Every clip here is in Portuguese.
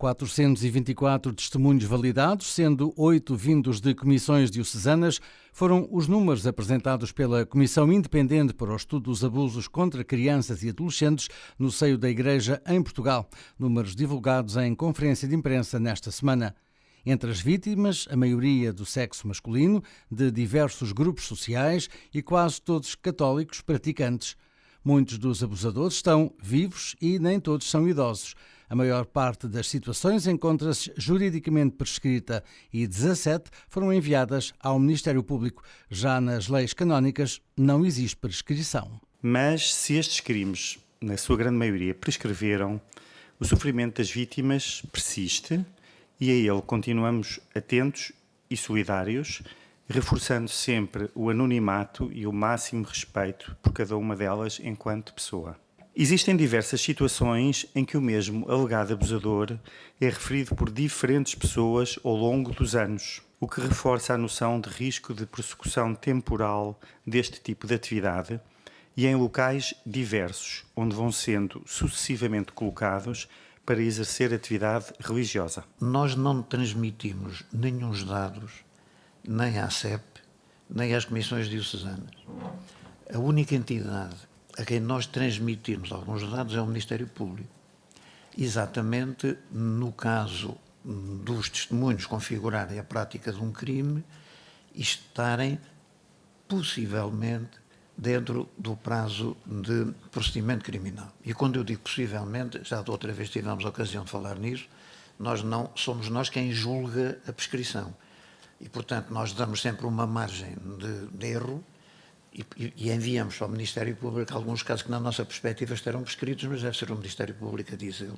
424 testemunhos validados, sendo 8 vindos de comissões diocesanas, foram os números apresentados pela Comissão Independente para o Estudo dos Abusos contra Crianças e Adolescentes no seio da Igreja em Portugal, números divulgados em conferência de imprensa nesta semana. Entre as vítimas, a maioria do sexo masculino, de diversos grupos sociais e quase todos católicos praticantes. Muitos dos abusadores estão vivos e nem todos são idosos. A maior parte das situações encontra-se juridicamente prescrita e 17 foram enviadas ao Ministério Público. Já nas leis canónicas não existe prescrição. Mas se estes crimes, na sua grande maioria, prescreveram, o sofrimento das vítimas persiste e a ele continuamos atentos e solidários, reforçando sempre o anonimato e o máximo respeito por cada uma delas enquanto pessoa. Existem diversas situações em que o mesmo alegado abusador é referido por diferentes pessoas ao longo dos anos, o que reforça a noção de risco de persecução temporal deste tipo de atividade e em locais diversos, onde vão sendo sucessivamente colocados para exercer atividade religiosa. Nós não transmitimos nenhum dados, nem à CEP, nem às comissões diocesanas. A única entidade a quem nós transmitimos alguns dados é o Ministério Público. Exatamente no caso dos testemunhos configurarem a prática de um crime e estarem possivelmente dentro do prazo de procedimento criminal. E quando eu digo possivelmente, já da outra vez tivemos a ocasião de falar nisso, somos nós quem julga a prescrição. E, portanto, nós damos sempre uma margem de erro e enviamos para o Ministério Público alguns casos que, na nossa perspectiva, estarão prescritos, mas deve ser o Ministério Público a dizê-lo.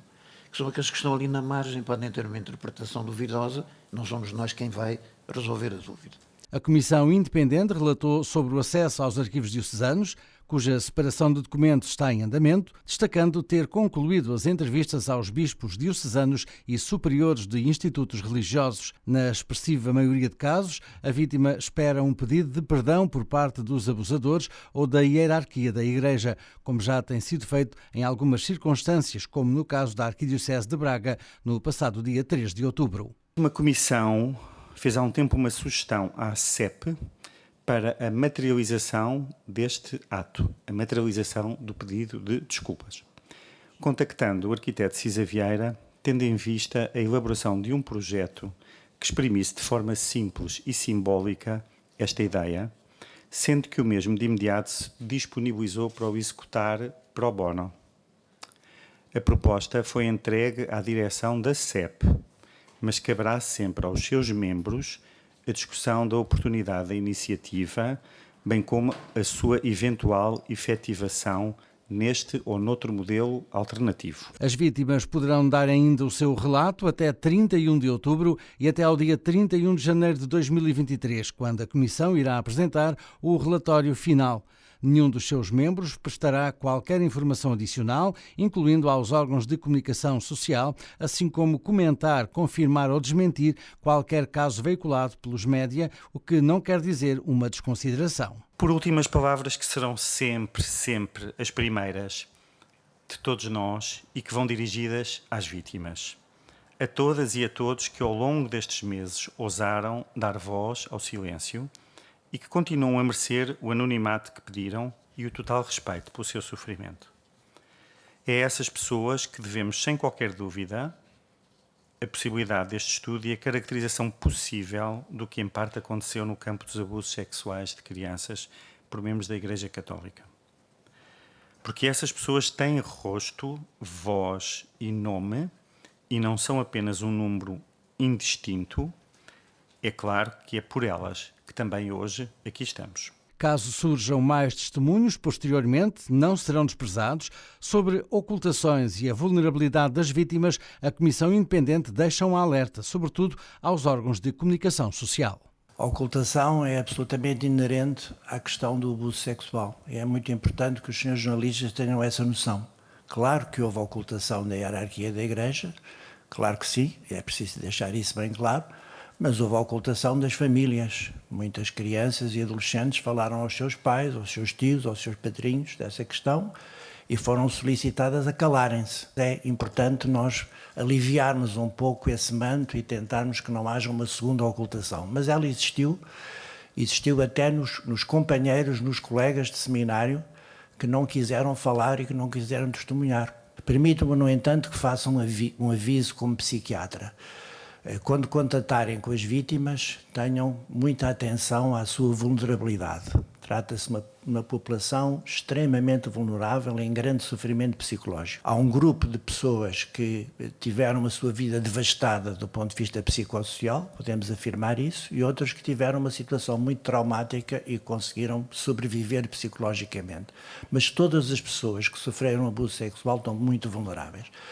Que são aqueles que estão ali na margem, podem ter uma interpretação duvidosa, não somos nós quem vai resolver a dúvida. A Comissão Independente relatou sobre o acesso aos arquivos diocesanos, cuja separação de documentos está em andamento, destacando ter concluído as entrevistas aos bispos diocesanos e superiores de institutos religiosos. Na expressiva maioria de casos, a vítima espera um pedido de perdão por parte dos abusadores ou da hierarquia da Igreja, como já tem sido feito em algumas circunstâncias, como no caso da Arquidiocese de Braga, no passado dia 3 de outubro. Uma comissão fez há um tempo uma sugestão à CEP para a materialização deste ato, a materialização do pedido de desculpas, contactando o arquiteto Cisa Vieira, tendo em vista a elaboração de um projeto que exprimisse de forma simples e simbólica esta ideia, sendo que o mesmo de imediato se disponibilizou para o executar pro bono. A proposta foi entregue à direção da CEP, mas caberá sempre aos seus membros a discussão da oportunidade da iniciativa, bem como a sua eventual efetivação neste ou noutro modelo alternativo. As vítimas poderão dar ainda o seu relato até 31 de outubro e até ao dia 31 de janeiro de 2023, quando a Comissão irá apresentar o relatório final. Nenhum dos seus membros prestará qualquer informação adicional, incluindo aos órgãos de comunicação social, assim como comentar, confirmar ou desmentir qualquer caso veiculado pelos média, o que não quer dizer uma desconsideração. Por último, as palavras que serão sempre as primeiras de todos nós e que vão dirigidas às vítimas. A todas e a todos que ao longo destes meses ousaram dar voz ao silêncio e que continuam a merecer o anonimato que pediram e o total respeito pelo seu sofrimento. É a essas pessoas que devemos, sem qualquer dúvida, a possibilidade deste estudo e a caracterização possível do que em parte aconteceu no campo dos abusos sexuais de crianças por membros da Igreja Católica. Porque essas pessoas têm rosto, voz e nome e não são apenas um número indistinto. É claro que é por elas que também hoje aqui estamos. Caso surjam mais testemunhos, posteriormente não serão desprezados. Sobre ocultações e a vulnerabilidade das vítimas, a Comissão Independente deixa um alerta, sobretudo aos órgãos de comunicação social. A ocultação é absolutamente inerente à questão do abuso sexual. É muito importante que os senhores jornalistas tenham essa noção. Claro que houve ocultação da hierarquia da Igreja, claro que sim, é preciso deixar isso bem claro, mas houve a ocultação das famílias. Muitas crianças e adolescentes falaram aos seus pais, aos seus tios, aos seus padrinhos dessa questão e foram solicitadas a calarem-se. É importante nós aliviarmos um pouco esse manto e tentarmos que não haja uma segunda ocultação. Mas ela existiu até nos companheiros, nos colegas de seminário que não quiseram falar e que não quiseram testemunhar. Permitam-me, no entanto, que faça um aviso como psiquiatra. Quando contatarem com as vítimas, tenham muita atenção à sua vulnerabilidade. Trata-se de uma população extremamente vulnerável, em grande sofrimento psicológico. Há um grupo de pessoas que tiveram a sua vida devastada do ponto de vista psicossocial, podemos afirmar isso, e outras que tiveram uma situação muito traumática e conseguiram sobreviver psicologicamente. Mas todas as pessoas que sofreram abuso sexual estão muito vulneráveis.